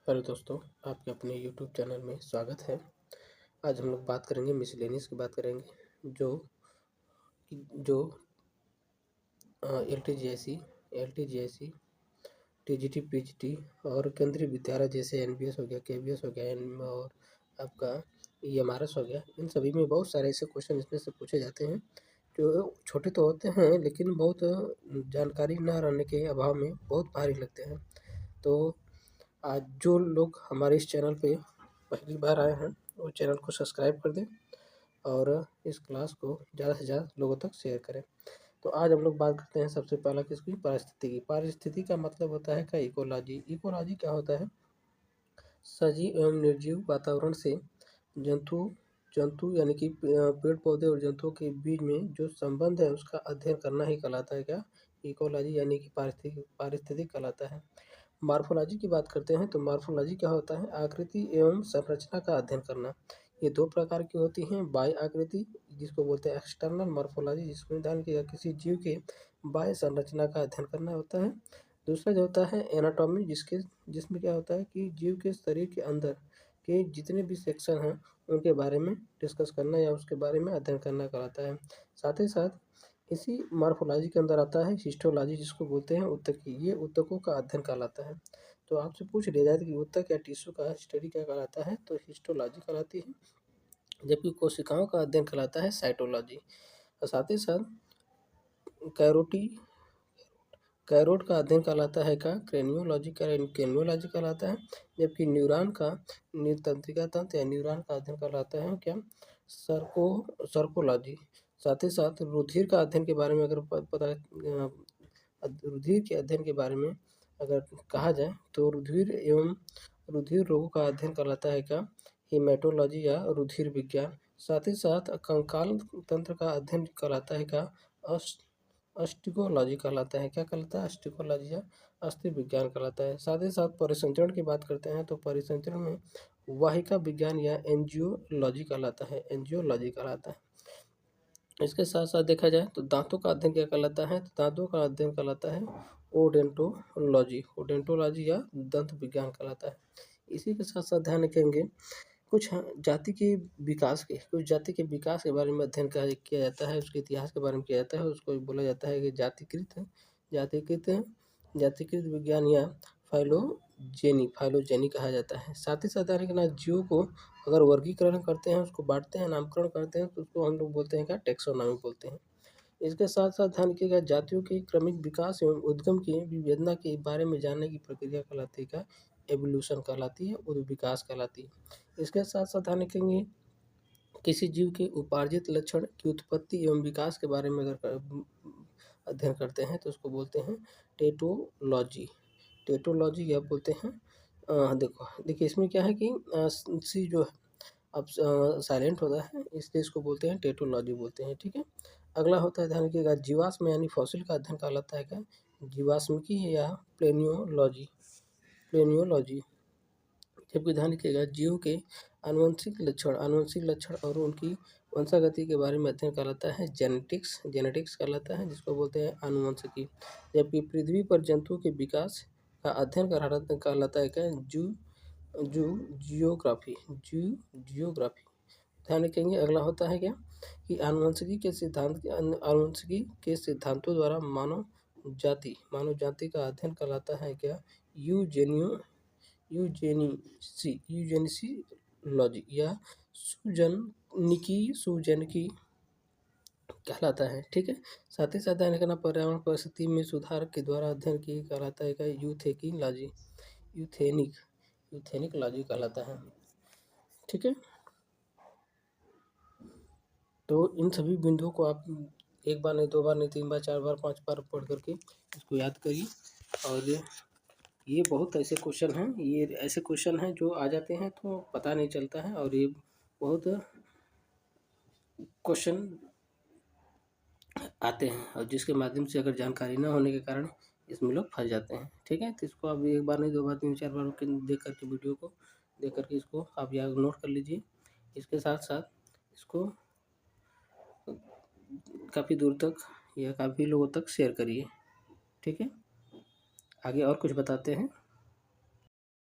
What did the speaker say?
Hello दोस्तों, आपके अपने यूट्यूब चैनल में स्वागत है। आज हम लोग बात करेंगे मिसलेनियस की बात करेंगे जो जो L T G S C, T G T, P G T और केंद्रीय विद्यालय जैसे एन बी एस हो गया, के बी एस हो गया और आपका ई एम आर एस हो गया। इन सभी में बहुत सारे ऐसे क्वेश्चन इसमें से पूछे जाते हैं जो छोटे तो होते हैं लेकिन बहुत जानकारी न रहने के अभाव में बहुत भारी लगते हैं। तो आज जो लोग हमारे इस चैनल पे पहली बार आए हैं वो चैनल को सब्सक्राइब कर दें और इस क्लास को ज़्यादा से ज़्यादा लोगों तक शेयर करें। तो आज हम लोग बात करते हैं सबसे पहला किसकी, पारिस्थितिकी की। पारिस्थितिकी का मतलब होता है का इकोलॉजी। इकोलॉजी क्या होता है? सजीव एवं निर्जीव वातावरण से जंतु जंतु यानी कि पेड़ पौधे और जंतुओं के बीच में जो संबंध है उसका अध्ययन करना ही कहलाता है क्या, इकोलॉजी यानी कि पारिस्थितिक कहलाता है। मॉर्फोलॉजी की बात करते हैं तो मॉर्फोलॉजी क्या होता है? आकृति एवं संरचना का अध्ययन करना। ये दो प्रकार की होती हैं। बाह्य आकृति जिसको बोलते हैं एक्सटर्नल मॉर्फोलॉजी, जिसमें ध्यान किया किसी जीव के बाह्य संरचना का अध्ययन करना होता है। दूसरा जो होता है एनाटॉमी, जिसमें क्या होता है कि जीव के शरीर के अंदर के जितने भी सेक्शन हैं उनके बारे में डिस्कस करना या उसके बारे में अध्ययन करना कहलाता है। साथ ही साथ इसी मॉर्फोलॉजी के अंदर आता है हिस्टोलॉजी, जिसको बोलते हैं ऊतकी। ये ऊतकों का अध्ययन कहलाता है। तो आपसे पूछ लिया जाए कि ऊतक या टिश्यू का स्टडी क्या कहलाता है, तो हिस्टोलॉजी कहलाती है, जबकि कोशिकाओं का अध्ययन कहलाता है साइटोलॉजी। और साथ ही साथ कैरोटी कैरोट का अध्ययन कहलाता है का क्रेनियोलॉजी कहलाता है, जबकि न्यूरॉन का तंत्रिका तंत्र या न्यूरॉन का अध्ययन कहलाता है क्या, सर्कोलॉजी। साथ ही साथ रुधिर का अध्ययन के बारे में अगर रुधिर के अध्ययन के बारे में अगर कहा जाए तो रुधिर रोगों का अध्ययन कहलाता है क्या, हीमेटोलॉजी या रुधिर विज्ञान। साथ ही साथ कंकाल तंत्र का अध्ययन कहलाता है क्या, अस्टिकोलॉजी कहलाता है। क्या कहलाता है? अस्टिकोलॉजी या अस्थि विज्ञान कहलाता है। साथ ही साथ परिसंचरण की बात करते हैं तो परिसंचरण में वाहिका विज्ञान या एंजियोलॉजी कहलाता है। इसके साथ साथ देखा जाए तो दांतों का अध्ययन क्या कहलाता है, तो दांतों का अध्ययन कहलाता है ओडेंटोलॉजी या दंत विज्ञान कहलाता है। इसी के साथ साथ ध्यान रखेंगे कुछ जाति के विकास के बारे में अध्ययन किया जाता है, उसके इतिहास के बारे में किया जाता है। उसको बोला जाता है कि जातिकृत विज्ञान या फाइलोजेनी कहा जाता है। साथ ही साथ ध्यान जीवों को अगर वर्गीकरण करते हैं, उसको बांटते हैं, नामकरण करते हैं तो उसको हम लोग बोलते हैं क्या, टेक्सोनॉमी बोलते हैं। इसके साथ साथ ध्यान रखिएगा जातियों के क्रमिक विकास एवं उद्गम की विभेदना के बारे में जानने की प्रक्रिया कहलाती है क्या, एवोल्यूशन कहलाती है, विकास कहलाती है। इसके साथ साथ ध्यान रखेंगे किसी जीव के उपार्जित लक्षण की उत्पत्ति एवं विकास के बारे में अगर अध्ययन करते हैं तो उसको बोलते हैं टेटोलॉजी या बोलते हैं। देखिए इसमें क्या है कि सी जो है अब साइलेंट होता है, इसलिए इसको बोलते हैं टेटोलॉजी बोलते हैं। ठीक है, अगला होता है ध्यान रखिएगा जीवाश्म यानी फॉसिल का अध्ययन कहलाता है क्या, जीवाश्मिकी या प्लेनियोलॉजी। जबकि ध्यान रखिएगा जीवों के आनुवंशिक लक्षण और उनकी वंशागति के बारे में अध्ययन कहलाता है जेनेटिक्स कहलाता है, जिसको बोलते हैं आनुवंशिकी। जबकि पृथ्वी पर जंतुओं के विकास का अध्ययन कहलाता है क्या, जियोग्राफी। ध्यान रखेंगे अगला होता है क्या कि आनुवंशिकी के सिद्धांतों द्वारा मानव जाति का अध्ययन कहलाता है क्या, यूजेनिसी या सुजनकी कहलाता है। ठीक है, साथ ही साथ ध्यान रखना पर्यावरण परिस्थिति में सुधार के द्वारा अध्ययन की कहलाता है क्या, यूथेनिक लॉजी कहलाता है। ठीक है, तो इन सभी बिंदुओं को आप एक बार नहीं, दो बार नहीं, 3 बार, 4 बार, 5 बार पढ़ करके इसको याद करिए। और ये बहुत ऐसे क्वेश्चन हैं जो आ जाते हैं तो पता नहीं चलता है, और ये बहुत क्वेश्चन आते हैं और जिसके माध्यम से अगर जानकारी न होने के कारण इसमें लोग फंस जाते हैं। ठीक है, तो इसको आप एक बार नहीं, 2 बार, 3, 4 बार देख करके वीडियो को देख करके इसको आप याद नोट कर लीजिए। इसके साथ साथ इसको काफ़ी दूर तक या काफ़ी लोगों तक शेयर करिए। ठीक है, आगे और कुछ बताते हैं।